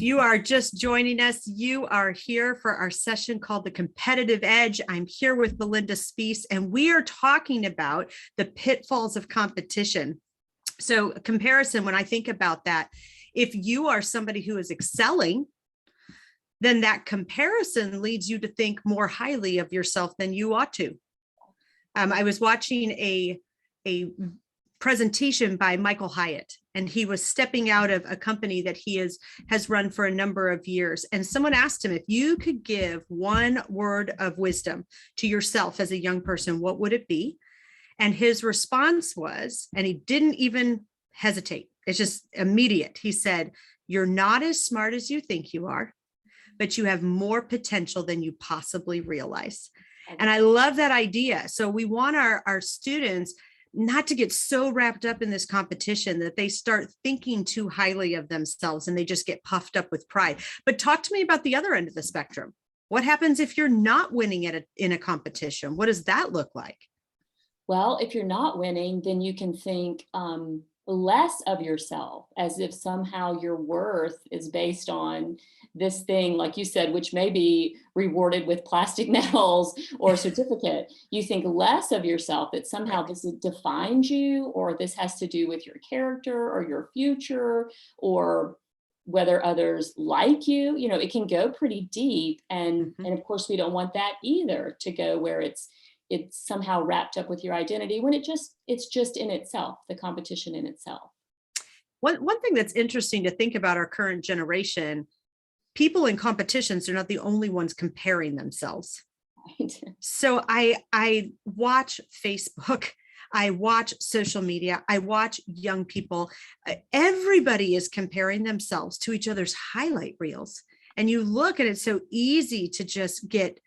you are just joining us, you are here for our session called The Competitive Edge. I'm here with Belinda Spees, and we are talking about the pitfalls of competition. So comparison, when I think about that, if you are somebody who is excelling, then that comparison leads you to think more highly of yourself than you ought to. I was watching a presentation by Michael Hyatt, and he was stepping out of a company that he has run for a number of years. And someone asked him, if you could give one word of wisdom to yourself as a young person, what would it be? And his response was, and he didn't even hesitate, it's just immediate. He said, "You're not as smart as you think you are, but you have more potential than you possibly realize." And I love that idea. So we want our students not to get so wrapped up in this competition that they start thinking too highly of themselves and they just get puffed up with pride. But talk to me about the other end of the spectrum. What happens if you're not winning in a competition? What does that look like? Well, if you're not winning, then you can think less of yourself, as if somehow your worth is based on this thing, like you said, which may be rewarded with plastic medals or a certificate. You think less of yourself, that somehow this defines you, or this has to do with your character or your future, or whether others like you. You know, it can go pretty deep. And of course, we don't want that either, to go where it's somehow wrapped up with your identity, when it's just in itself, the competition in itself. One thing that's interesting to think about our current generation, people in competitions are not the only ones comparing themselves. Right. So I watch Facebook, I watch social media, I watch young people. Everybody is comparing themselves to each other's highlight reels. And you look and it's so easy to just get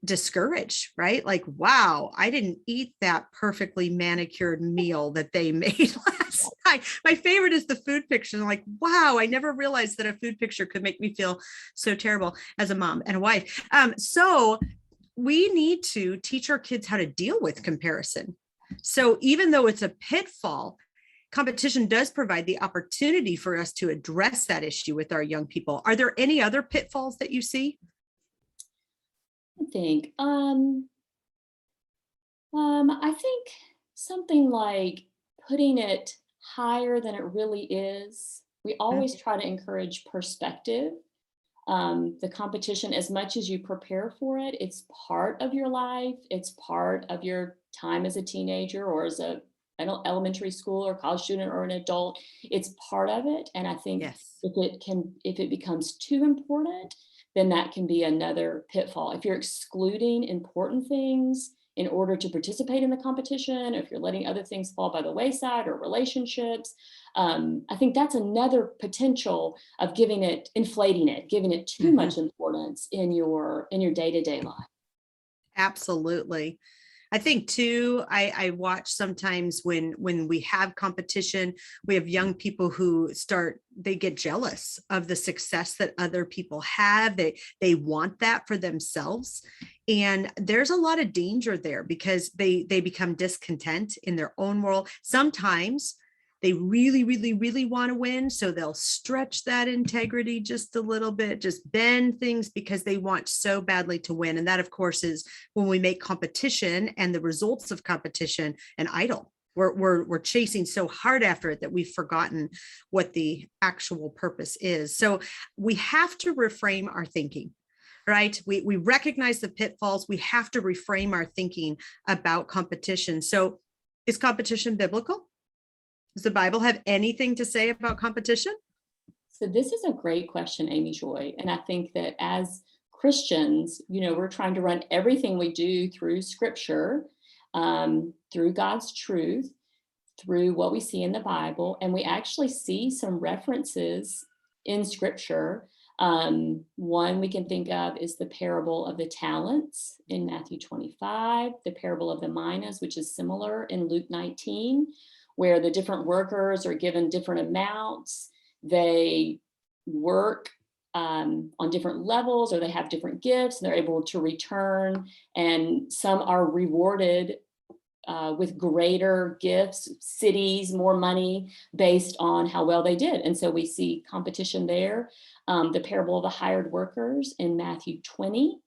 discouraged, right? Like, wow, I didn't eat that perfectly manicured meal that they made last night. My favorite is the food picture. I'm like, wow, I never realized that a food picture could make me feel so terrible as a mom and a wife. So we need to teach our kids how to deal with comparison. So even though it's a pitfall, competition does provide the opportunity for us to address that issue with our young people. Are there any other pitfalls that you see? I think something like putting it higher than it really is. We always try to encourage perspective. The competition, as much as you prepare for it, it's part of your life. It's part of your time as a teenager or as an elementary school or college student or an adult. It's part of it. And I think if it becomes too important, then that can be another pitfall. If you're excluding important things in order to participate in the competition, if you're letting other things fall by the wayside, or relationships, I think that's another potential of inflating it, giving it too much importance in your day-to-day life. Absolutely. I think too, I watch sometimes when we have competition, we have young people who they get jealous of the success that other people have. They want that for themselves. And there's a lot of danger there because they become discontent in their own world. Sometimes they really, really, really want to win. So they'll stretch that integrity just a little bit, just bend things because they want so badly to win. And that, of course, is when we make competition and the results of competition an idol. We're chasing so hard after it that we've forgotten what the actual purpose is. So we have to reframe our thinking. Right? We recognize the pitfalls. We have to reframe our thinking about competition. So is competition biblical? Does the Bible have anything to say about competition? So this is a great question, Amy Joy. And I think that as Christians, we're trying to run everything we do through Scripture, through God's truth, through what we see in the Bible. And we actually see some references in Scripture. One we can think of is the parable of the talents in Matthew 25, the parable of the minas, which is similar in Luke 19, where the different workers are given different amounts. They work on different levels, or they have different gifts, and they're able to return. And some are rewarded with greater gifts, cities, more money based on how well they did. And so we see competition there. The parable of the hired workers in Matthew 20.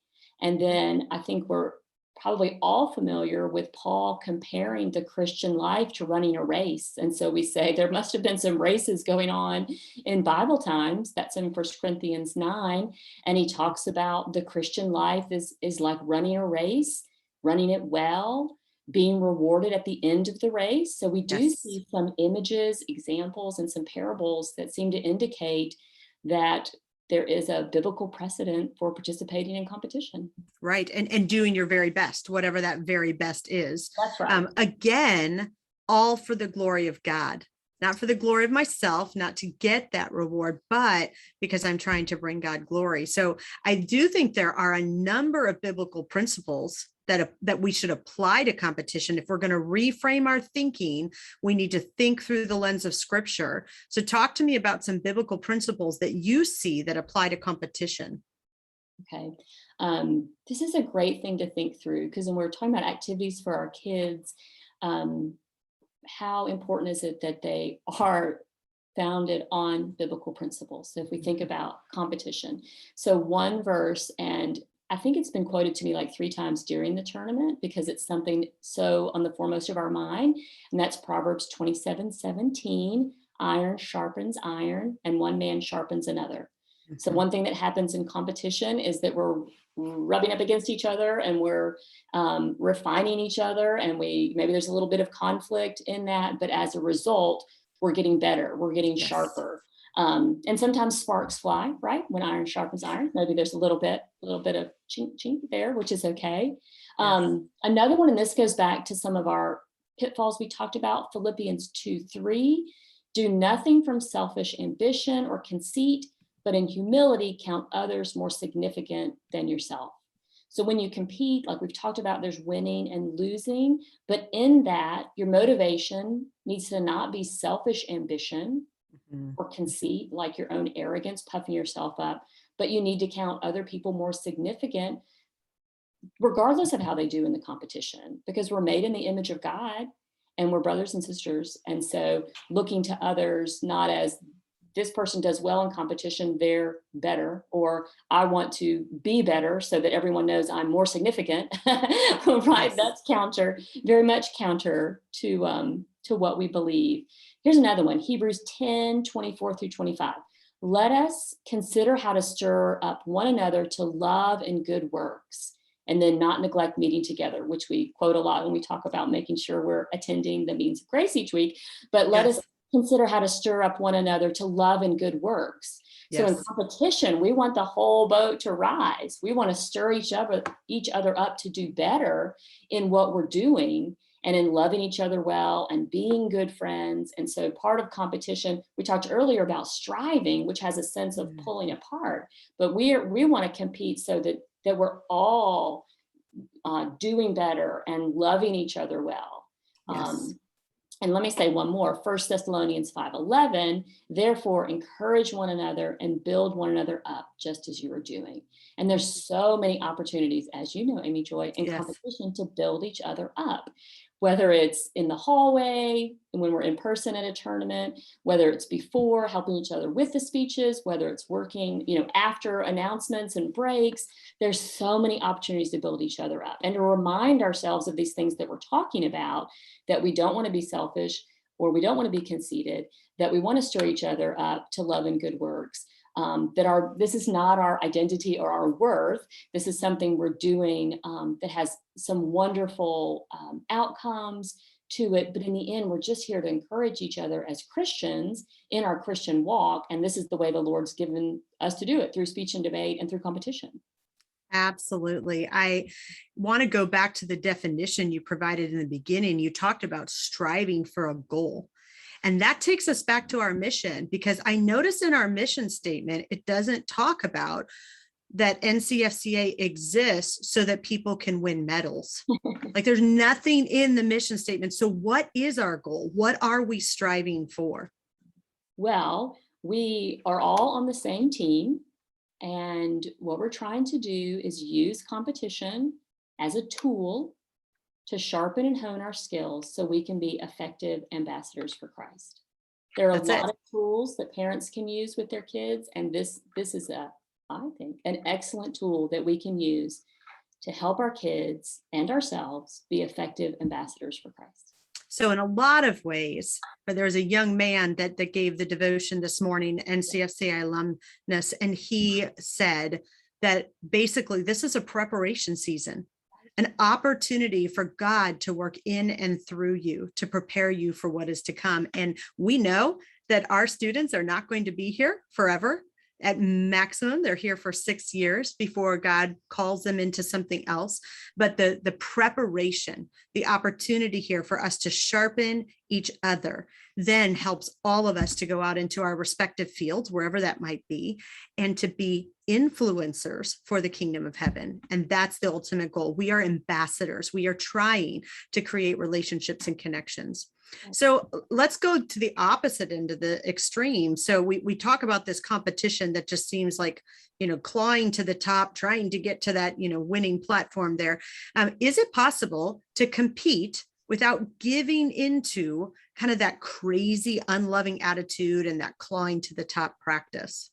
And then I think we're probably all familiar with Paul comparing the Christian life to running a race. And so we say there must have been some races going on in Bible times. That's in 1 Corinthians 9. And he talks about the Christian life is like running a race, running it well, being rewarded at the end of the race. So we do Yes. see some images, examples, and some parables that seem to indicate that there is a biblical precedent for participating in competition. Right. And doing your very best, whatever that very best is. That's right. Again, all for the glory of God, not for the glory of myself, not to get that reward, but because I'm trying to bring God glory. So I do think there are a number of biblical principles that we should apply to competition. If we're going to reframe our thinking, we need to think through the lens of scripture. So talk to me about some biblical principles that you see that apply to competition. Okay. This is a great thing to think through, because when we're talking about activities for our kids, how important is it that they are founded on biblical principles? So if we think about competition, so one verse, and I think it's been quoted to me like 3 times during the tournament because it's something so on the foremost of our mind, and that's Proverbs 27:17. Iron sharpens iron, and one man sharpens another. So one thing that happens in competition is that we're rubbing up against each other, and we're refining each other, and maybe there's a little bit of conflict in that, but as a result, we're getting better, we're getting Yes. sharper. And sometimes sparks fly, right? When iron sharpens iron, maybe there's a little bit of chink chink there, which is okay. Yes. Another one, and this goes back to some of our pitfalls we talked about, Philippians 2:3. Do nothing from selfish ambition or conceit, but in humility count others more significant than yourself. So when you compete, like we've talked about, there's winning and losing, but in that, your motivation needs to not be selfish ambition Mhm. or conceit, like your own arrogance, puffing yourself up, but you need to count other people more significant, regardless of how they do in the competition, because we're made in the image of God and we're brothers and sisters. And so looking to others, not as this person does well in competition, they're better, or I want to be better so that everyone knows I'm more significant, right? Yes. That's very much counter to what we believe. Here's another one, Hebrews 10:24-25. Let us consider how to stir up one another to love and good works, and then not neglect meeting together, which we quote a lot when we talk about making sure we're attending the means of grace each week. But let us Yes. consider how to stir up one another to love and good works. So in Yes. competition, we want the whole boat to rise. We want to stir each other up to do better in what we're doing and in loving each other well and being good friends. And so part of competition, we talked earlier about striving, which has a sense of pulling apart, but we want to compete so that we're all doing better and loving each other well. Yes. And let me say one more, 1 Thessalonians 5:11, therefore encourage one another and build one another up just as you are doing. And there's so many opportunities, as you know, Amy Joy, in Yes. competition to build each other up, whether it's in the hallway, when we're in person at a tournament, whether it's before helping each other with the speeches, whether it's working, after announcements and breaks. There's so many opportunities to build each other up and to remind ourselves of these things that we're talking about, that we don't want to be selfish or we don't want to be conceited, that we want to stir each other up to love and good works. This is not our identity or our worth. This is something we're doing that has some wonderful outcomes to it. But in the end, we're just here to encourage each other as Christians in our Christian walk. And this is the way the Lord's given us to do it, through speech and debate and through competition. Absolutely. I want to go back to the definition you provided in the beginning. You talked about striving for a goal. And that takes us back to our mission, because I notice in our mission statement, it doesn't talk about that NCFCA exists so that people can win medals. Like there's nothing in the mission statement. So what is our goal? What are we striving for? Well, we are all on the same team. And what we're trying to do is use competition as a tool to sharpen and hone our skills so we can be effective ambassadors for Christ. There are a That's it. lot of tools that parents can use with their kids, and this is I think, an excellent tool that we can use to help our kids and ourselves be effective ambassadors for Christ. So in a lot of ways, but there was a young man that gave the devotion this morning, NCFCI alumnus, and he said that basically this is a preparation season, an opportunity for God to work in and through you to prepare you for what is to come. And we know that our students are not going to be here forever. At maximum, they're here for 6 years before God calls them into something else. But the preparation, the opportunity here for us to sharpen each other then helps all of us to go out into our respective fields, wherever that might be, and to be influencers for the kingdom of heaven. And that's the ultimate goal. We are ambassadors. We are trying to create relationships and connections. So let's go to the opposite end of the extreme. So we talk about this competition that just seems like, clawing to the top, trying to get to that, winning platform there. Is it possible to compete without giving into kind of that crazy, unloving attitude and that clawing to the top practice?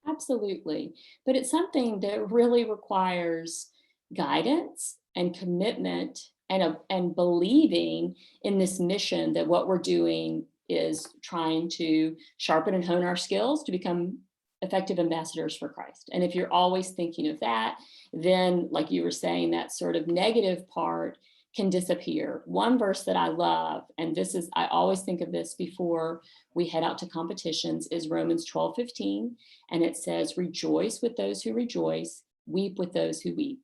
Absolutely. But it's something that really requires guidance and commitment and believing in this mission that what we're doing is trying to sharpen and hone our skills to become effective ambassadors for Christ. And if you're always thinking of that, then, like you were saying, that sort of negative part can disappear. One verse that I love, and I always think of this before we head out to competitions, is Romans 12:15. And it says, rejoice with those who rejoice, weep with those who weep.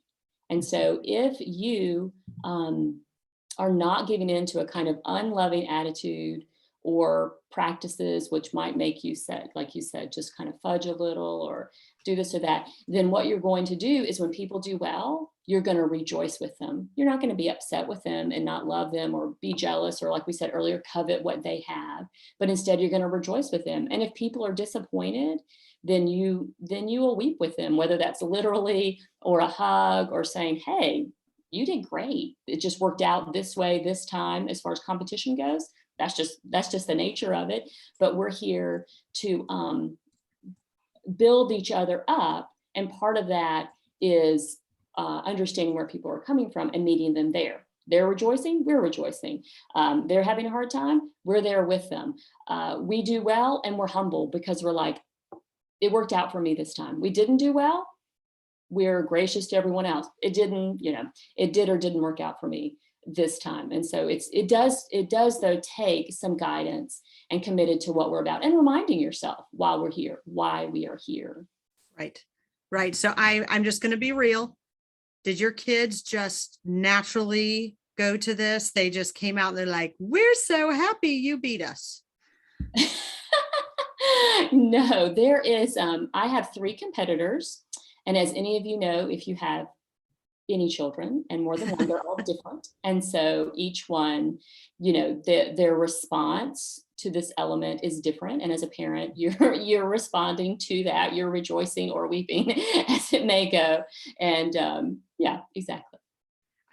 And so if you are not giving in to a kind of unloving attitude or practices which might make you like you said, just kind of fudge a little or do this or that, then what you're going to do is when people do well, you're going to rejoice with them. You're not going to be upset with them and not love them or be jealous or, like we said earlier, covet what they have, but instead you're going to rejoice with them. And if people are disappointed, then you will weep with them, whether that's literally or a hug or saying, hey, you did great. It just worked out this way this time as far as competition goes. That's just the nature of it. But we're here to build each other up. And part of that is understanding where people are coming from and meeting them there. They're rejoicing, we're rejoicing. They're having a hard time, we're there with them. We do well and we're humble because we're like, it worked out for me this time. We didn't do well, we're gracious to everyone else. It did or didn't work out for me this time. And so it does though take some guidance and committed to what we're about and reminding yourself while we're here, why we are here. Right. So I'm just going to be real. Did your kids just naturally go to this? They just came out and they're like, we're so happy you beat us. No, there is, I have 3 competitors. And as any of you know, if you have any children and more than one, they're all different. And so each one, their response to this element is different. And as a parent, you're responding to that, you're rejoicing or weeping as it may go. And yeah, exactly.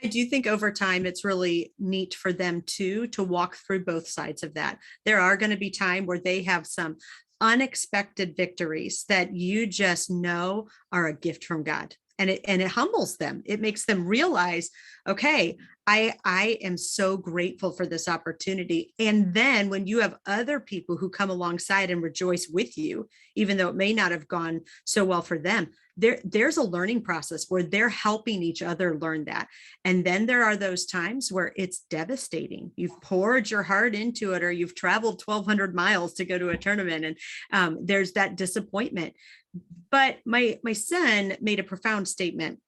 I do think over time, it's really neat for them to walk through both sides of that. There are going to be time where they have some unexpected victories that you just know are a gift from God. And it humbles them. It makes them realize, okay, I am so grateful for this opportunity. And then when you have other people who come alongside and rejoice with you, even though it may not have gone so well for them, there's a learning process where they're helping each other learn that. And then there are those times where it's devastating. You've poured your heart into it, or you've traveled 1,200 miles to go to a tournament, and there's that disappointment. But my son made a profound statement.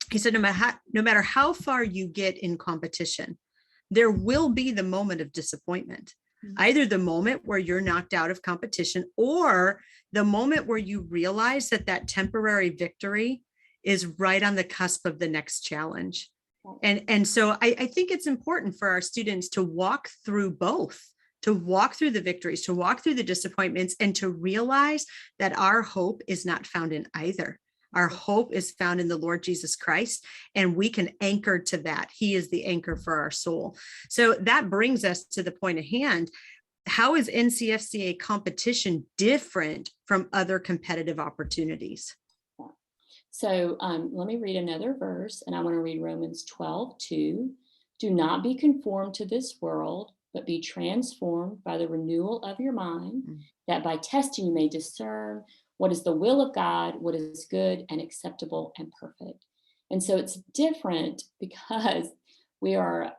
He said, no matter how far you get in competition, there will be the moment of disappointment, either the moment where you're knocked out of competition or the moment where you realize that temporary victory is right on the cusp of the next challenge. And so I think it's important for our students to walk through both, to walk through the victories, to walk through the disappointments, and to realize that our hope is not found in either. Our hope is found in the Lord Jesus Christ, and we can anchor to that. He is the anchor for our soul. So that brings us to the point at hand. How is NCFCA competition different from other competitive opportunities? So let me read another verse, and I want to read Romans 12:2. Do not be conformed to this world, but be transformed by the renewal of your mind, that by testing you may discern what is the will of God, what is good and acceptable and perfect. And so it's different because we are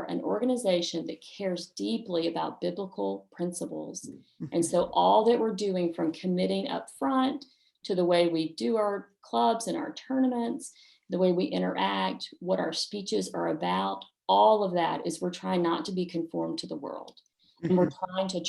an organization that cares deeply about biblical principles. And so all that we're doing, from committing up front to the way we do our clubs and our tournaments, the way we interact, what our speeches are about, all of that is we're trying not to be conformed to the world. And we're trying to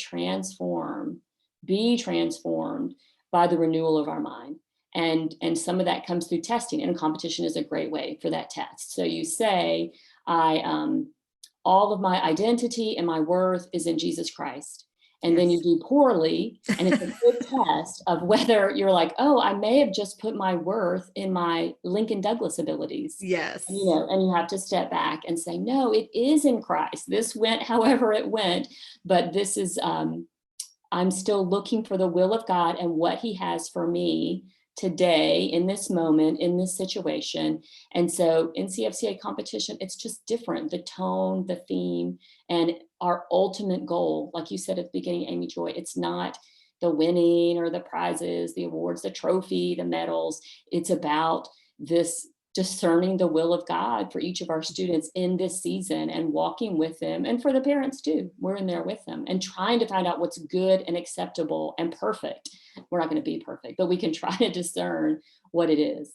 be transformed by the renewal of our mind. And some of that comes through testing, and competition is a great way for that test. So you say, all of my identity and my worth is in Jesus Christ. And then you do poorly, and it's a good test of whether you're like, oh, I may have just put my worth in my Lincoln Douglas abilities. Yes. And, and you have to step back and say, no, it is in Christ. This went however it went, but this is, I'm still looking for the will of God and what he has for me today, in this moment, in this situation. And so NCFCA competition, it's just different. The tone, the theme, and our ultimate goal, like you said at the beginning, Amy Joy, it's not the winning or the prizes, the awards, the trophy, the medals. It's about this discerning the will of God for each of our students in this season and walking with them. And for the parents too, we're in there with them and trying to find out what's good and acceptable and perfect. We're not going to be perfect, but we can try to discern what it is.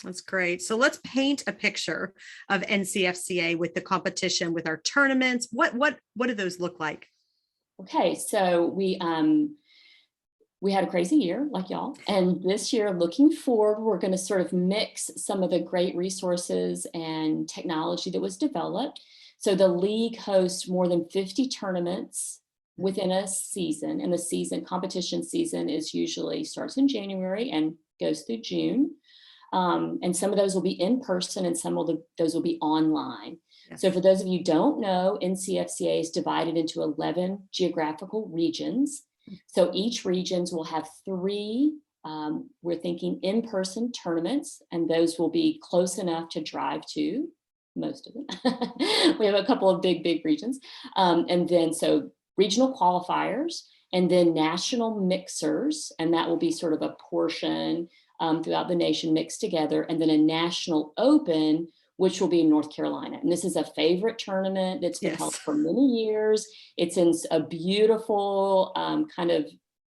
That's great. So let's paint a picture of NCFCA with the competition, with our tournaments. What do those look like? Okay, so we had a crazy year like y'all. And this year, looking forward, we're going to sort of mix some of the great resources and technology that was developed. So the league hosts more than 50 tournaments within a season. And the competition season usually starts in January and goes through June. And some of those will be in person and some of those will be online. Yes. So for those of you who don't know, NCFCA is divided into 11 geographical regions. So each regions will have 3, we're thinking in-person tournaments, and those will be close enough to drive to, most of them. We have a couple of big regions. And then so regional qualifiers, and then national mixers, and that will be sort of a portion throughout the nation mixed together, and then a national open, which will be in North Carolina. And this is a favorite tournament that's been held for many years. It's in a beautiful kind of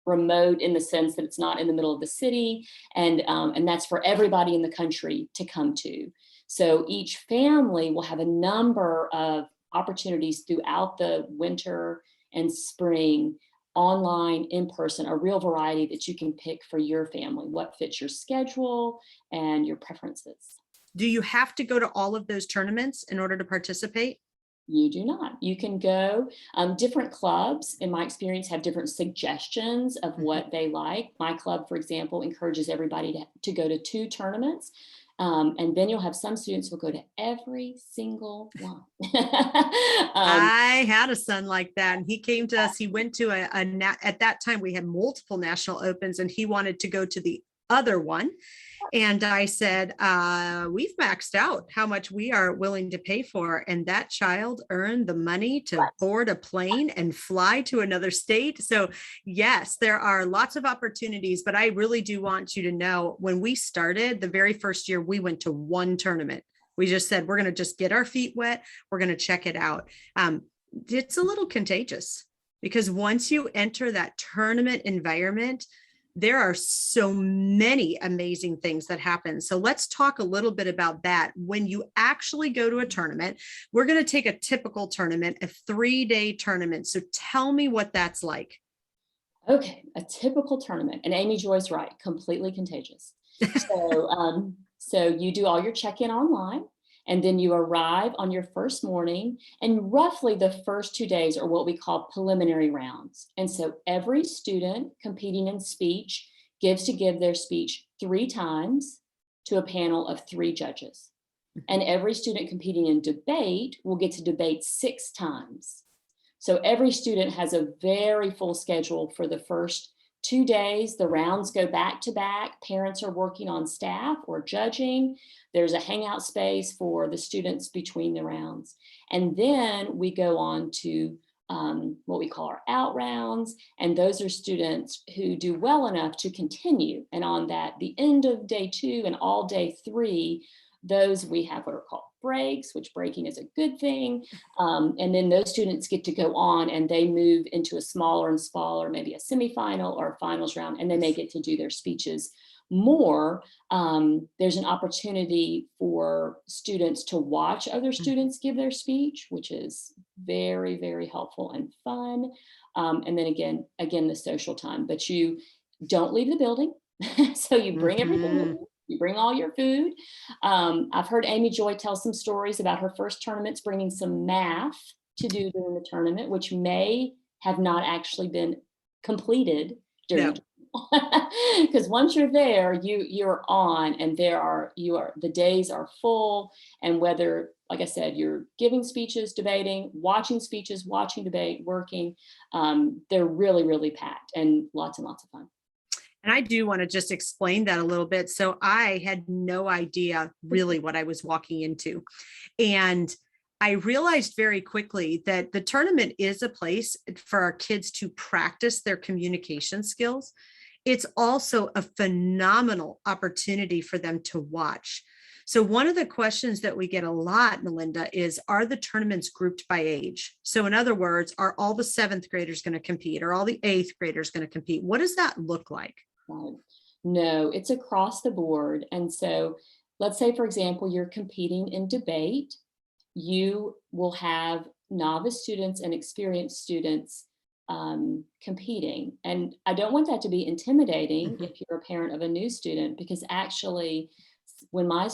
remote, in the sense that it's not in the middle of the city. And that's for everybody in the country to come to. So each family will have a number of opportunities throughout the winter and spring, online, in person, a real variety that you can pick for your family, what fits your schedule and your preferences. Do you have to go to all of those tournaments in order to participate? You do not. You can go. Different clubs, in my experience, have different suggestions of what they like. My club, for example, encourages everybody to go to 2 tournaments. And then you'll have some students who will go to every single one. I had a son like that, and he came to us. He went to at that time we had multiple national opens, and he wanted to go to the other one. And I said, we've maxed out how much we are willing to pay for. And that child earned the money to board a plane and fly to another state. So yes, there are lots of opportunities, but I really do want you to know, when we started the very first year, we went to 1 tournament. We just said, we're going to just get our feet wet. We're going to check it out. It's a little contagious, because once you enter that tournament environment, there are so many amazing things that happen. So let's talk a little bit about that. When you actually go to a tournament, we're going to take a typical tournament, a 3-day tournament. So tell me what that's like. Okay, a typical tournament, and Amy Joy's right, completely contagious. So you do all your check-in online, and then you arrive on your first morning, and roughly the first 2 days are what we call preliminary rounds. And so every student competing in speech gives their speech 3 times to a panel of 3 judges. And every student competing in debate will get to debate 6 times. So every student has a very full schedule for the first 2 days. The rounds go back to back. Parents are working on staff or judging. There's a hangout space for the students between the rounds. And then we go on to what we call our out rounds. And those are students who do well enough to continue. And on the end of day 2 and all day 3, those we have what are called breaks, which breaking is a good thing. And then those students get to go on and they move into a smaller and smaller, maybe a semifinal or a finals round, and then they get to do their speeches more. There's an opportunity for students to watch other students give their speech, which is very, very helpful and fun. And then again, the social time, but you don't leave the building. So you bring everything with you. You bring all your food. I've heard Amy Joy tell some stories about her first tournaments, bringing some math to do during the tournament, which may have not actually been completed during because once you're there, you're on, and the days are full. And whether, like I said, you're giving speeches, debating, watching speeches, watching debate, working, they're really, really packed and lots of fun. And I do want to just explain that a little bit. So I had no idea really what I was walking into. And I realized very quickly that the tournament is a place for our kids to practice their communication skills. It's also a phenomenal opportunity for them to watch. So one of the questions that we get a lot, Melinda, is, are the tournaments grouped by age? So in other words, are all the 7th graders going to compete? Or all the 8th graders going to compete? What does that look like? Right. No, it's across the board. And so let's say, for example, you're competing in debate. You will have novice students and experienced students competing. And I don't want that to be intimidating if you're a parent of a new student, because actually, when my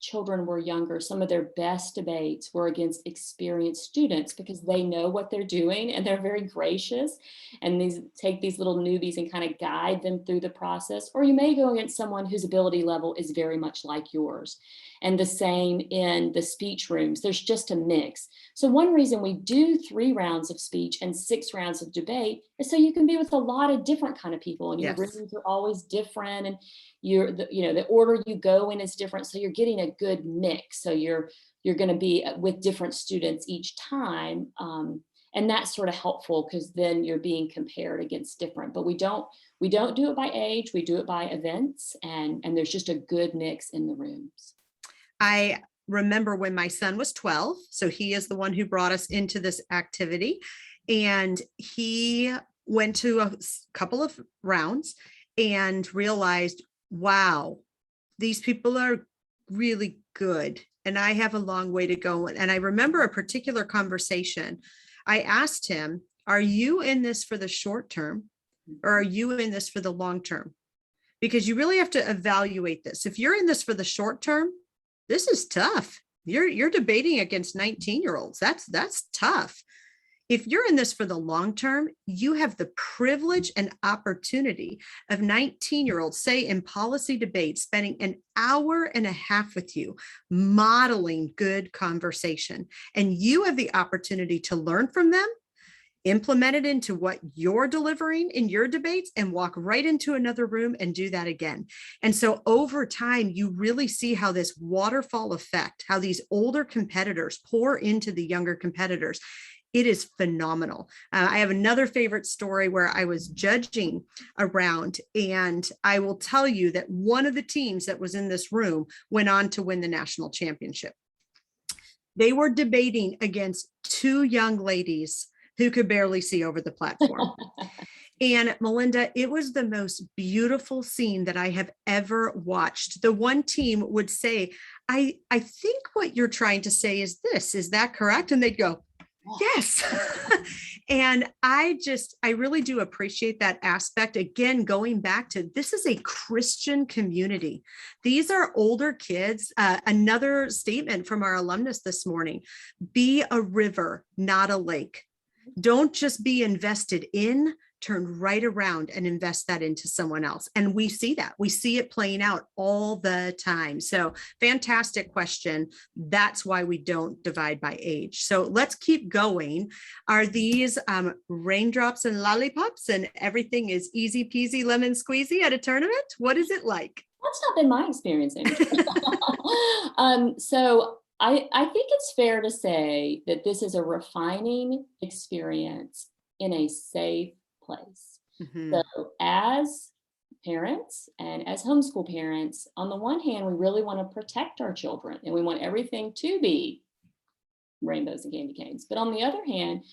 children were younger, some of their best debates were against experienced students because they know what they're doing and they're very gracious, and take these little newbies and kind of guide them through the process. Or you may go against someone whose ability level is very much like yours. And the same in the speech rooms. There's just a mix. So one reason we do 3 rounds of speech and 6 rounds of debate is so you can be with a lot of different kind of people, and your rooms are always different, and the order you go in is different. So you're getting a good mix. So you're going to be with different students each time. And that's sort of helpful because then you're being compared against different, but we don't do it by age. We do it by events, and there's just a good mix in the rooms. I remember when my son was 12, so he is the one who brought us into this activity, and he went to a couple of rounds and realized, wow, these people are really good and I have a long way to go. And I remember a particular conversation. I asked him, are you in this for the short term, or are you in this for the long term? Because you really have to evaluate this. If you're in this for the short term, this is tough. You're debating against 19-year-olds. That's tough. If you're in this for the long term, you have the privilege and opportunity of 19-year-olds, say in policy debates, spending an hour and a half with you, modeling good conversation. And you have the opportunity to learn from them, implement it into what you're delivering in your debates, and walk right into another room and do that again. And so over time, you really see how this waterfall effect, how these older competitors pour into the younger competitors. It is phenomenal. I have another favorite story where I was judging a round, and I will tell you that one of the teams that was in this room went on to win the national championship. They were debating against 2 young ladies who could barely see over the platform. And Melinda, it was the most beautiful scene that I have ever watched. The one team would say, I think what you're trying to say is this, is that correct? And they'd go, yes. And I really do appreciate that aspect. Again, going back to, this is a Christian community. These are older kids. Another statement from our alumnus this morning: be a river, not a lake. Don't just be invested in, turn right around and invest that into someone else. And we see that. We see it playing out all the time. So fantastic question. That's why we don't divide by age. So let's keep going. Are these raindrops and lollipops and everything is easy peasy lemon squeezy at a tournament? What is it like? That's not been my experience, Amy. So I think it's fair to say that this is a refining experience in a safe place. Mm-hmm. So as parents and as homeschool parents, on the one hand, we really want to protect our children and we want everything to be rainbows and candy canes. But on the other hand,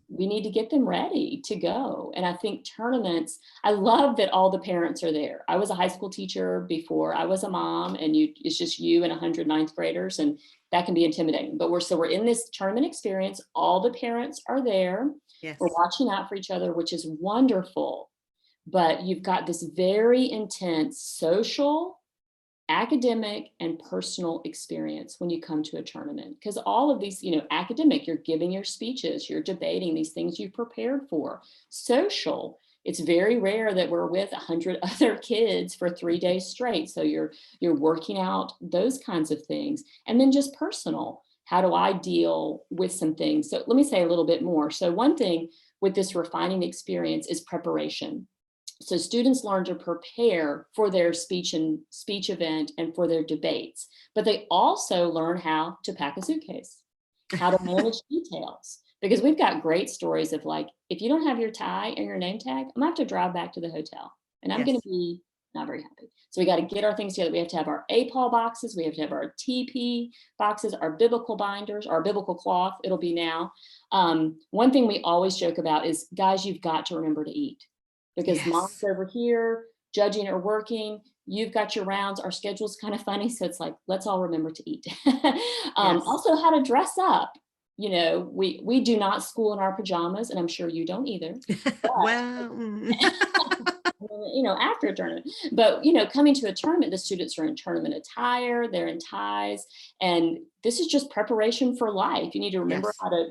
we need to get them ready to go. And I think tournaments, I love that all the parents are there. I was a high school teacher before I was a mom, and it's just you and 100 ninth graders, and that can be intimidating. But we're in this tournament experience. All the parents are there. Yes. We're watching out for each other, which is wonderful. But you've got this very intense social, academic, and personal experience when you come to a tournament, because all of these, academic, you're giving your speeches, you're debating these things you prepared for. Social, it's very rare that we're with 100 other kids for 3 days straight, so you're working out those kinds of things. And then just personal, how do I deal with some things? So let me say a little bit more. So one thing with this refining experience is preparation. So students learn to prepare for their speech event and for their debates, but they also learn how to pack a suitcase, how to manage details, because we've got great stories of like, if you don't have your tie and your name tag, I'm gonna have to drive back to the hotel and I'm going to be not very happy. So we got to get our things together. We have to have our APOL boxes. We have to have our TP boxes, our biblical binders, our biblical cloth. It'll be now. One thing we always joke about is, guys, you've got to remember to eat. Because mom's over here judging or working, you've got your rounds, our schedule's kind of funny. So it's like, let's all remember to eat. Also how to dress up. We do not school in our pajamas, and I'm sure you don't either. Well, after a tournament, but coming to a tournament, the students are in tournament attire, they're in ties, and this is just preparation for life. You need to remember how to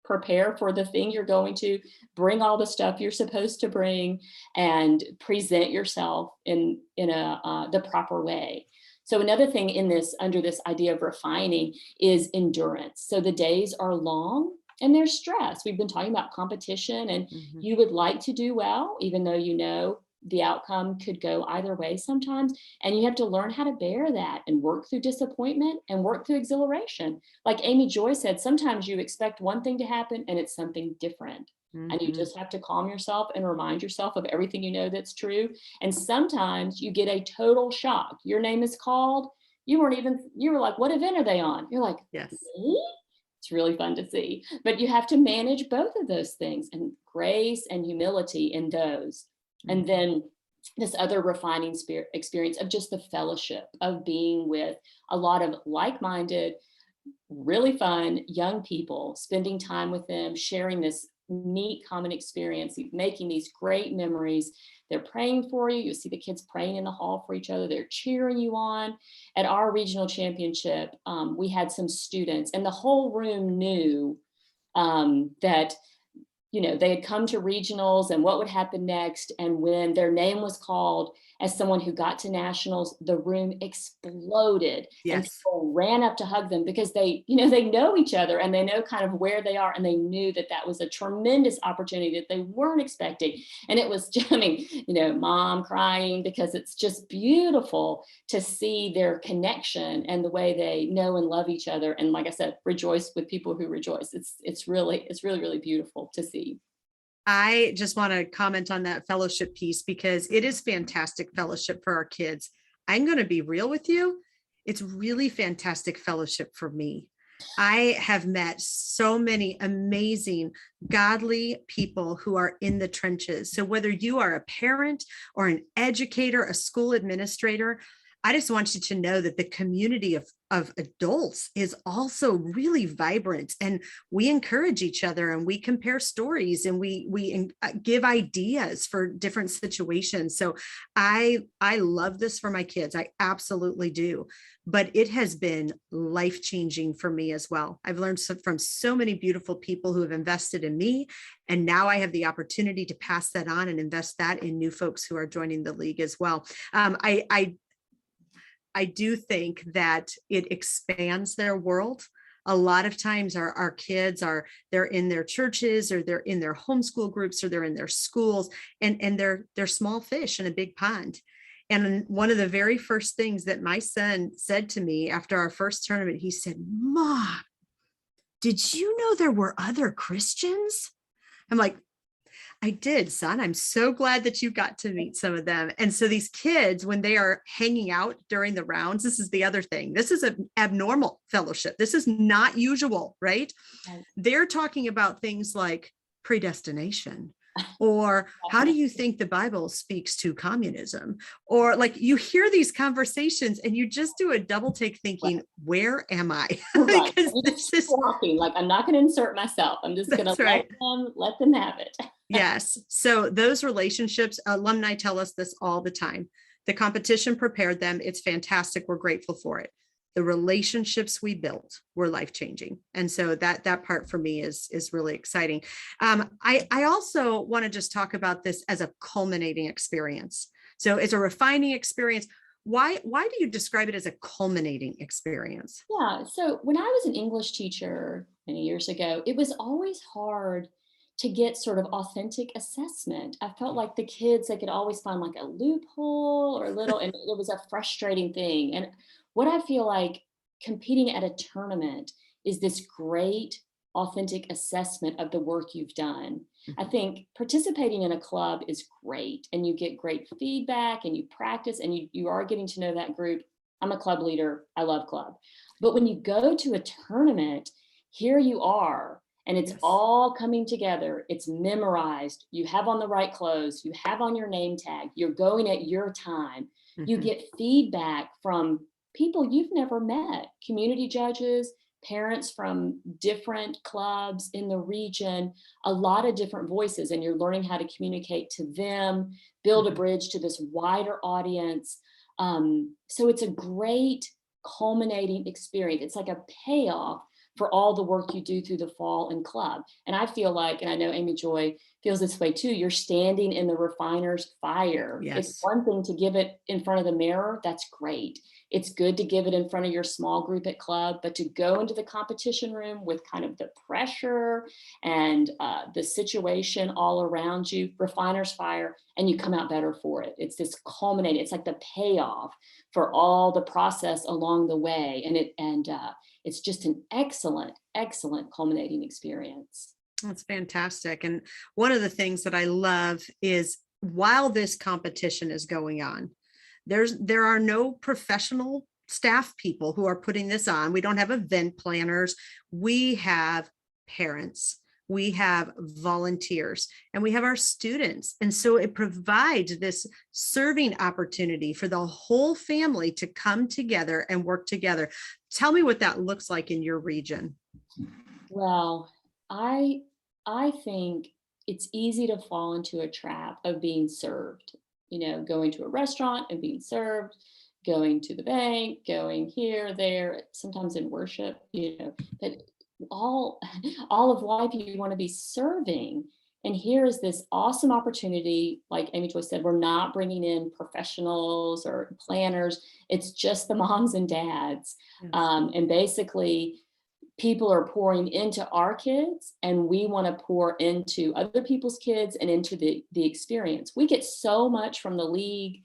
prepare for the thing you're going to, bring all the stuff you're supposed to bring, and present yourself in the proper way. So another thing under this idea of refining is endurance. So the days are long and there's stress. We've been talking about competition, and you would like to do well, even though the outcome could go either way sometimes. And you have to learn how to bear that and work through disappointment and work through exhilaration. Like Amy Joy said, sometimes you expect one thing to happen and it's something different. And you just have to calm yourself and remind yourself of everything that's true. And sometimes you get a total shock. Your name is called. You were like, what event are they on? You're like, yes. Me? It's really fun to see. But you have to manage both of those things, and grace and humility in those. And then this other refining experience of just the fellowship of being with a lot of like-minded, really fun young people, spending time with them, sharing this neat common experience, making these great memories. They're praying for you. You see the kids praying in the hall for each other. They're cheering you on. At our regional championship, we had some students, and the whole room knew that they had come to regionals and what would happen next. And when their name was called as someone who got to nationals, the room exploded. Yes. And people ran up to hug them because they know each other and they know kind of where they are. And they knew that was a tremendous opportunity that they weren't expecting. And it was, mom crying, because it's just beautiful to see their connection and the way they know and love each other. And like I said, rejoice with people who rejoice. It's really, really beautiful to see. I just want to comment on that fellowship piece, because it is fantastic fellowship for our kids. I'm going to be real with you. It's really fantastic fellowship for me. I have met so many amazing, godly people who are in the trenches. So whether you are a parent or an educator, a school administrator, I just want you to know that the community of adults is also really vibrant, and we encourage each other, and we compare stories, and we give ideas for different situations. So I love this for my kids. I absolutely do. But it has been life changing for me as well. I've learned from so many beautiful people who have invested in me. And now I have the opportunity to pass that on and invest that in new folks who are joining the league as well. I do think that it expands their world. A lot of times our kids they're in their churches, or they're in their homeschool groups, or they're in their schools, and they're small fish in a big pond. And one of the very first things that my son said to me after our first tournament, he said, "Mom, did you know there were other Christians?" I'm like, "I did, son. I'm so glad that you got to meet some of them." And so these kids, when they are hanging out during the rounds, this is the other thing. This is an abnormal fellowship. This is not usual, right? Right. They're talking about things like predestination, or how do you think the Bible speaks to communism? Or like, you hear these conversations and you just do a double take thinking, where am I? Right. Because You this just keep is, walking. Like, I'm not going to insert myself. I'm just going to that's right. let them have it. Yes. So those relationships, alumni tell us this all the time. The competition prepared them. It's fantastic. We're grateful for it. The relationships we built were life-changing. And so that part for me is really exciting. I also want to just talk about this as a culminating experience. So it's a refining experience. Why do you describe it as a culminating experience? Yeah. So when I was an English teacher many years ago, it was always hard to get sort of authentic assessment. I felt like the kids, they could always find like a loophole or a little, and it was a frustrating thing. And what I feel like competing at a tournament is this great authentic assessment of the work you've done. I Mhm. think participating in a club is great, and you get great feedback, and you practice, and you are getting to know that group. I'm a club leader. I love club. But when you go to a tournament, here you are, and it's Yes. all coming together. It's memorized. You have on the right clothes. You have on your name tag. You're going at your time. You Mhm. get feedback from people you've never met, community judges, parents from different clubs in the region, a lot of different voices, and you're learning how to communicate to them, build a Mhm. bridge to this wider audience. So it's a great culminating experience. It's like a payoff for all the work you do through the fall and club. And I feel like, and I know Amy Joy feels this way too, you're standing in the refiner's fire. It's Yes. one thing to give it in front of the mirror. That's great. It's good to give it in front of your small group at club, but to go into the competition room with kind of the pressure and the situation all around you, refiner's fire, and you come out better for it. It's this culminating, it's like the payoff for all the process along the way. And it's just an excellent, excellent culminating experience. That's fantastic. And one of the things that I love is, while this competition is going on, there are no professional staff people who are putting this on. We don't have event planners. We have parents. We have volunteers, and we have our students. And so it provides this serving opportunity for the whole family to come together and work together. Tell me what that looks like in your region. Well, I I think it's easy to fall into a trap of being served. You know, going to a restaurant and being served, going to the bank, going here, there, sometimes in worship, but all all of life you want to be serving. And here is this awesome opportunity. Like Amy Joy said, we're not bringing in professionals or planners. It's just the moms and dads. Yes. And basically, people are pouring into our kids, and we want to pour into other people's kids and into the experience. We get so much from the league,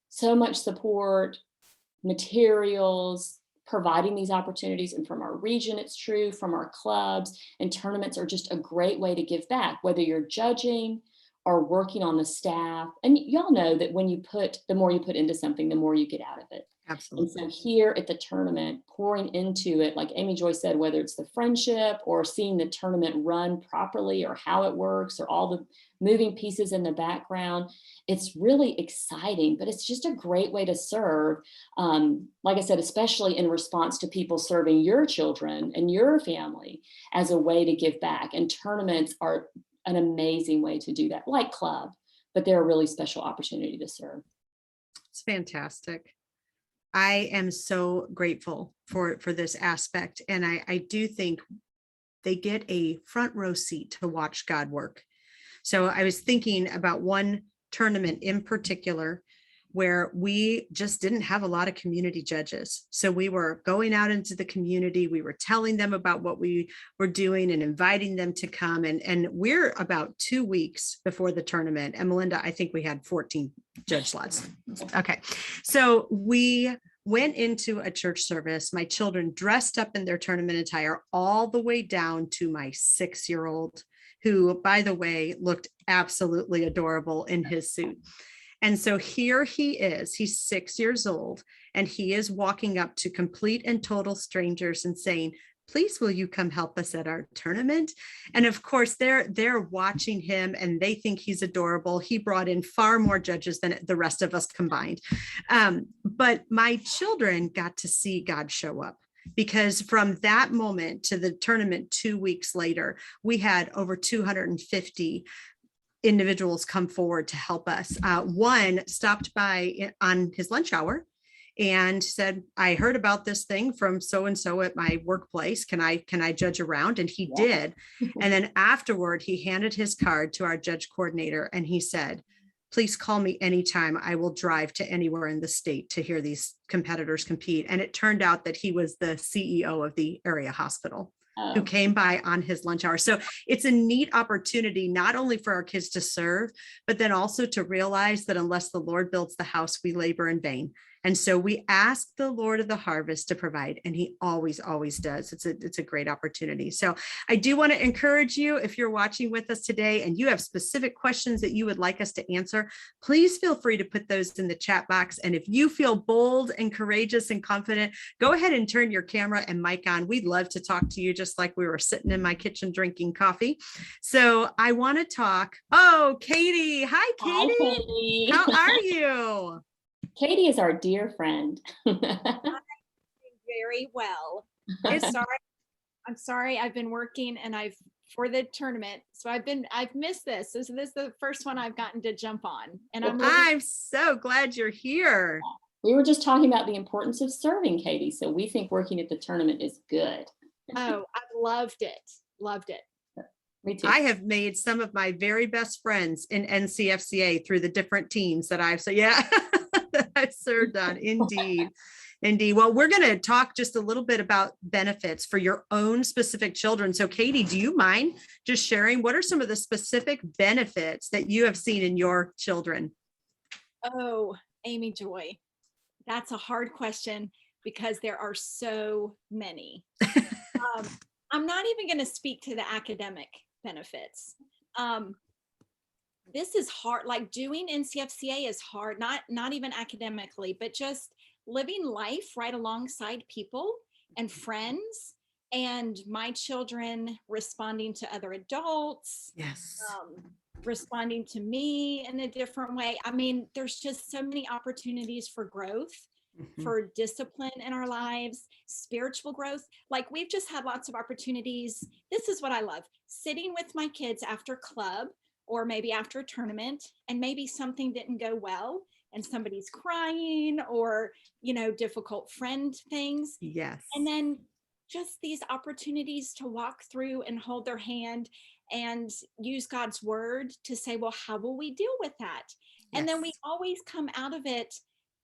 so much support, materials, providing these opportunities. And from our region, it's true, from our clubs, and tournaments are just a great way to give back, whether you're judging or working on the staff. And y'all know that when you put, the more you put into something, the more you get out of it. And so Absolutely. here at the tournament, pouring into it, like Amy Joy said, whether it's the friendship or seeing the tournament run properly or how it works or all the moving pieces in the background, it's really exciting, but it's just a great way to serve. Like I said, especially in response to people serving your children and your family as a way to give back. And tournaments are an amazing way to do that, like club, but they're a really special opportunity to serve. It's fantastic. I am so grateful for this aspect. And I do think they get a front row seat to watch God work. So I was thinking about one tournament in particular where we just didn't have a lot of community judges. So we were going out into the community, we were telling them about what we were doing and inviting them to come. And we're about 2 weeks before the tournament. And Melinda, I think we had 14 judge slots. Okay. So we went into a church service, my children dressed up in their tournament attire, all the way down to my 6-year-old, who, by the way, looked absolutely adorable in his suit. And so here he is, he's 6 years old, and he is walking up to complete and total strangers and saying, please, will you come help us at our tournament? And of course, they're watching him and they think he's adorable. He brought in far more judges than the rest of us combined. But my children got to see God show up, because from that moment to the tournament 2 weeks later, we had over 250 individuals come forward to help us. One stopped by on his lunch hour and said, I heard about this thing from so-and-so at my workplace. Can I judge around? And he Yeah. did. And then afterward, he handed his card to our judge coordinator and he said, please call me anytime. I will drive to anywhere in the state to hear these competitors compete. And it turned out that he was the CEO of the area hospital who came by on his lunch hour. So it's a neat opportunity, not only for our kids to serve, but then also to realize that unless the Lord builds the house, we labor in vain. And so we ask the Lord of the harvest to provide, and he always, always does. It's a great opportunity. So I do want to encourage you, if you're watching with us today and you have specific questions that you would like us to answer, please feel free to put those in the chat box. And if you feel bold and courageous and confident, go ahead and turn your camera and mic on. We'd love to talk to you just like we were sitting in my kitchen drinking coffee. So I want to talk. Oh, Katie. Hi, Hi, Katie. Katie. How are you? Katie is our dear friend. Very well. I'm sorry. I've been working and for the tournament. So I've missed this. So this is the first one I've gotten to jump on. And I'm so glad you're here. We were just talking about the importance of serving, Katie. So we think working at the tournament is good. Oh, I loved it. Loved it. Me too. I have made some of my very best friends in NCFCA through the different teams that I've I've served on. Indeed. Indeed. Well, we're going to talk just a little bit about benefits for your own specific children. So Katie, do you mind just sharing what are some of the specific benefits that you have seen in your children? Oh, Amy Joy, that's a hard question because there are so many. I'm not even going to speak to the academic benefits. This is hard. Like doing NCFCA is hard, not even academically, but just living life right alongside people and friends, and my children responding to other adults. Yes. Responding to me in a different way. I mean, there's just so many opportunities for growth, for discipline in our lives, spiritual growth. Like we've just had lots of opportunities. This is what I love, sitting with my kids after club or maybe after a tournament, and maybe something didn't go well and somebody's crying or, difficult friend things. Yes. And then just these opportunities to walk through and hold their hand and use God's word to say, well, how will we deal with that? And then we always come out of it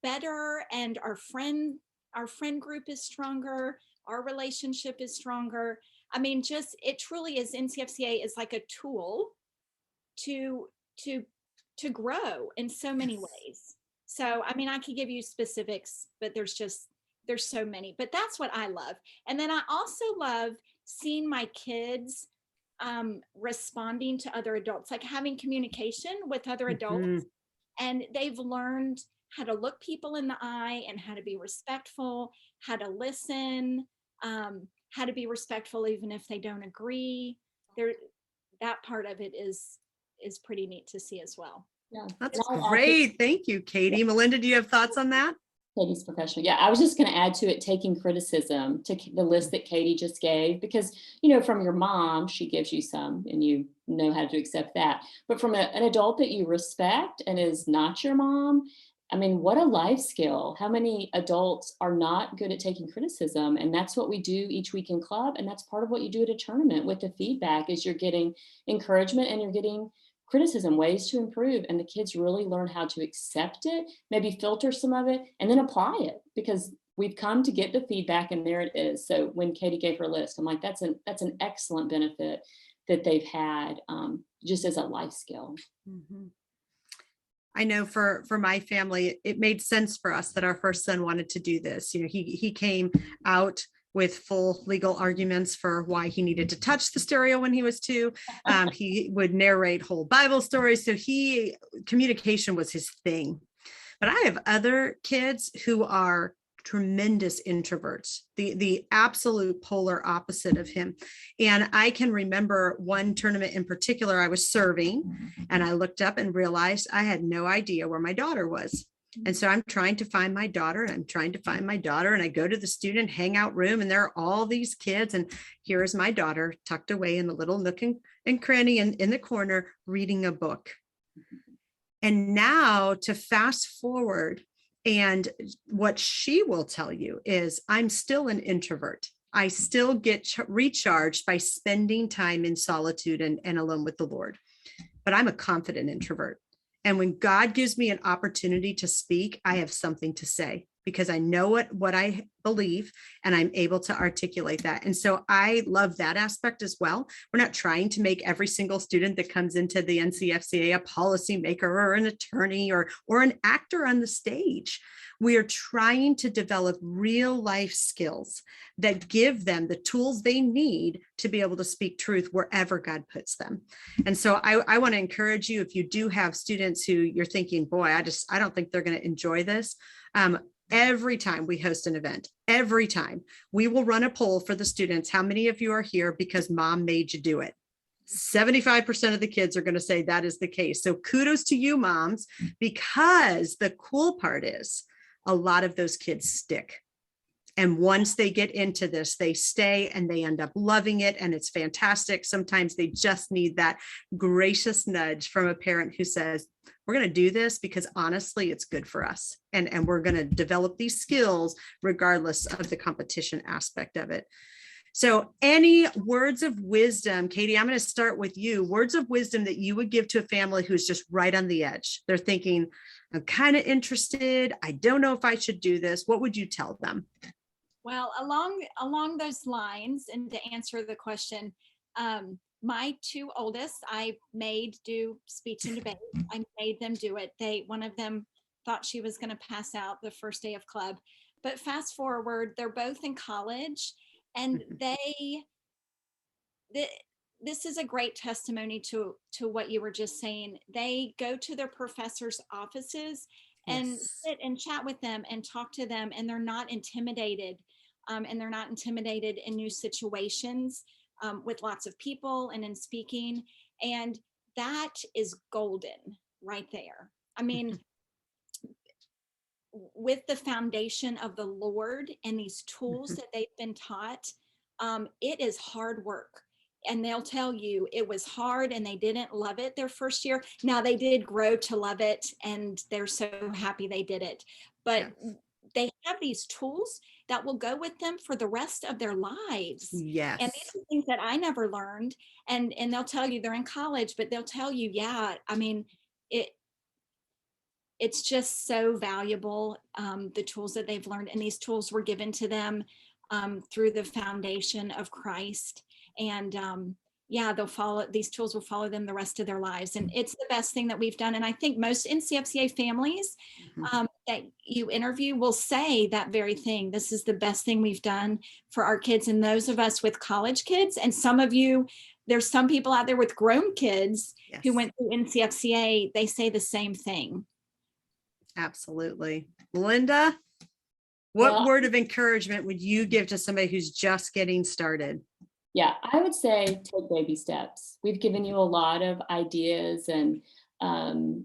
better, and our friend group is stronger, our relationship is stronger. I mean, it truly is. NCFCA is like a tool to grow in so many ways. So, I mean, I could give you specifics, but there's so many, but that's what I love. And then I also love seeing my kids responding to other adults, like having communication with other adults. And they've learned how to look people in the eye and how to be respectful, how to listen, how to be respectful even if they don't agree. There, that part of it is pretty neat to see as well. Yeah. That's And I'll add to great. Thank you, Katie. Melinda, do you have thoughts on that? Katie's professional. Yeah, I was just going to add to it, taking criticism, to the list that Katie just gave, because, from your mom, she gives you some and you know how to accept that. But from an adult that you respect and is not your mom, I mean, what a life skill. How many adults are not good at taking criticism? And that's what we do each week in club. And that's part of what you do at a tournament with the feedback, is you're getting encouragement and you're getting criticism, ways to improve. And the kids really learn how to accept it, maybe filter some of it, and then apply it, because we've come to get the feedback and there it is. So when Katie gave her list, I'm like, that's an excellent benefit that they've had, just as a life skill. Mhm. I know for my family, it made sense for us that our first son wanted to do this. He came out with full legal arguments for why he needed to touch the stereo when he was 2. He would narrate whole Bible stories. So communication was his thing. But I have other kids who are tremendous introverts, the absolute polar opposite of him. And I can remember one tournament in particular, I was serving and I looked up and realized I had no idea where my daughter was. And so I'm trying to find my daughter and I go to the student hangout room and there are all these kids. And here is my daughter tucked away in the little nook and cranny in the corner reading a book. And now to fast forward, and what she will tell you is, I'm still an introvert. I still get recharged by spending time in solitude and alone with the Lord. But I'm a confident introvert. And when God gives me an opportunity to speak, I have something to say because I know what I believe and I'm able to articulate that. And so I love that aspect as well. We're not trying to make every single student that comes into the NCFCA a policymaker or an attorney or an actor on the stage. We are trying to develop real life skills that give them the tools they need to be able to speak truth wherever God puts them. And so I want to encourage you, if you do have students who you're thinking, boy, I don't think they're going to enjoy this. Every time we host an event, every time we will run a poll for the students. How many of you are here because mom made you do it? 75% of the kids are going to say that is the case. So kudos to you, moms, because the cool part is a lot of those kids stick. And once they get into this, they stay and they end up loving it. And it's fantastic. Sometimes they just need that gracious nudge from a parent who says, we're going to do this because honestly, it's good for us. And we're going to develop these skills regardless of the competition aspect of it. So any words of wisdom, Katie, I'm going to start with you. Words of wisdom that you would give to a family who's just right on the edge. They're thinking, I'm kind of interested. I don't know if I should do this. What would you tell them? Well, along those lines, and to answer the question, my 2 oldest, I made do speech and debate. I made them do it. One of them thought she was going to pass out the first day of club. But fast forward, they're both in college, and this is a great testimony to what you were just saying. They go to their professors' offices and sit and chat with them and talk to them, and they're not intimidated. And they're not intimidated in new situations with lots of people and in speaking. And that is golden right there. I mean, with the foundation of the Lord and these tools that they've been taught, it is hard work. And they'll tell you it was hard and they didn't love it their first year. Now they did grow to love it and they're so happy they did it. But they have these tools that will go with them for the rest of their lives. Yes. And these are things that I never learned. And they'll tell you they're in college, but they'll tell you, yeah, I mean, it's just so valuable, the tools that they've learned. And these tools were given to them through the foundation of Christ. And these tools will follow them the rest of their lives. And it's the best thing that we've done. And I think most NCFCA families that you interview will say that very thing. This is the best thing we've done for our kids. And those of us with college kids, and some of you, there's some people out there with grown kids who went through NCFCA, they say the same thing. Absolutely. Linda, what Well, word of encouragement would you give to somebody who's just getting started? yeah, I would say take baby steps. We've given you a lot of ideas um,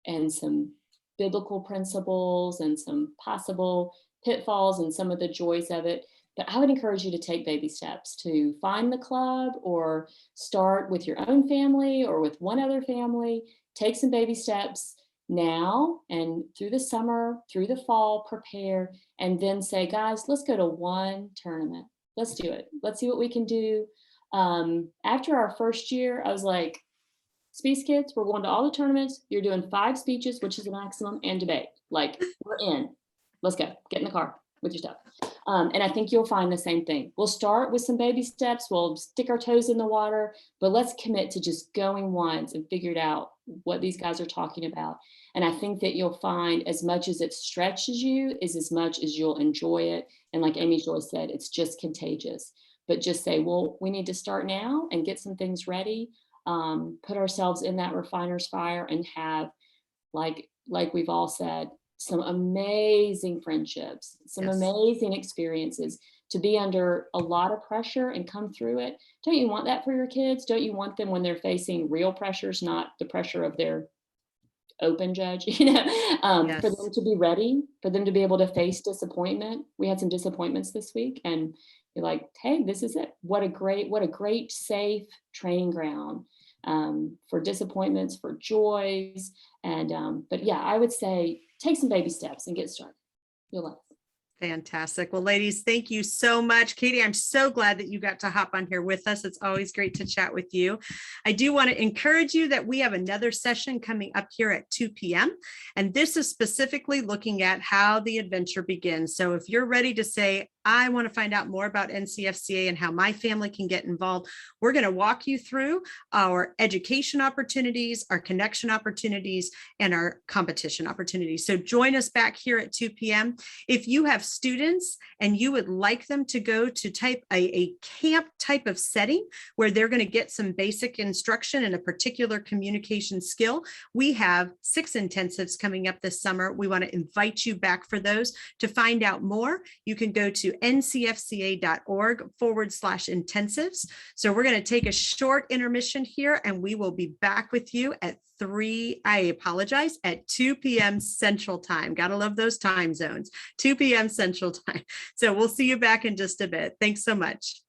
and some biblical principles and some possible pitfalls and some of the joys of it. But I would encourage you to take baby steps to find the club or start with your own family or with one other family. Take some baby steps now and through the summer, through the fall, prepare, and then say, guys, let's go to one tournament. Let's do it. Let's see what we can do. After our first year, I was like, Speech Kids, we're going to all the tournaments. You're doing 5 speeches, which is the maximum, and debate. Like, we're in. Let's go. Get in the car with your stuff. And I think you'll find the same thing. We'll start with some baby steps. We'll stick our toes in the water, but let's commit to just going once and figure out what these guys are talking about. And I think that you'll find as much as it stretches you is as much as you'll enjoy it. And like Amy Joy said, it's just contagious. But just say, well, we need to start now and get some things ready. Put ourselves in that refiner's fire and have, like we've all said, some amazing friendships, some Yes. amazing experiences, to be under a lot of pressure and come through it. Don't you want that for your kids? Don't you want them when they're facing real pressures, not the pressure of their open judge, for Yes. them to be ready, for them to be able to face disappointment? We had some disappointments this week, and you're like, hey, this is it. What a great safe training ground for disappointments, for joys. And but yeah, I would say take some baby steps and get started. You'll love it. Fantastic. Well, ladies, thank you so much. Katie, I'm so glad that you got to hop on here with us. It's always great to chat with you. I do want to encourage you that we have another session coming up here at 2 p.m. And this is specifically looking at how the adventure begins. So if you're ready to say, I want to find out more about NCFCA and how my family can get involved, we're going to walk you through our education opportunities, our connection opportunities, and our competition opportunities. So join us back here at 2 p.m. If you have students and you would like them to go to a camp type of setting where they're going to get some basic instruction in a particular communication skill, we have 6 intensives coming up this summer. We want to invite you back for those. To find out more, you can go to ncfca.org/intensives. So we're going to take a short intermission here and we will be back with you at 2 p.m. Central Time. Gotta love those time zones. 2 p.m. Central Time. So we'll see you back in just a bit. Thanks so much.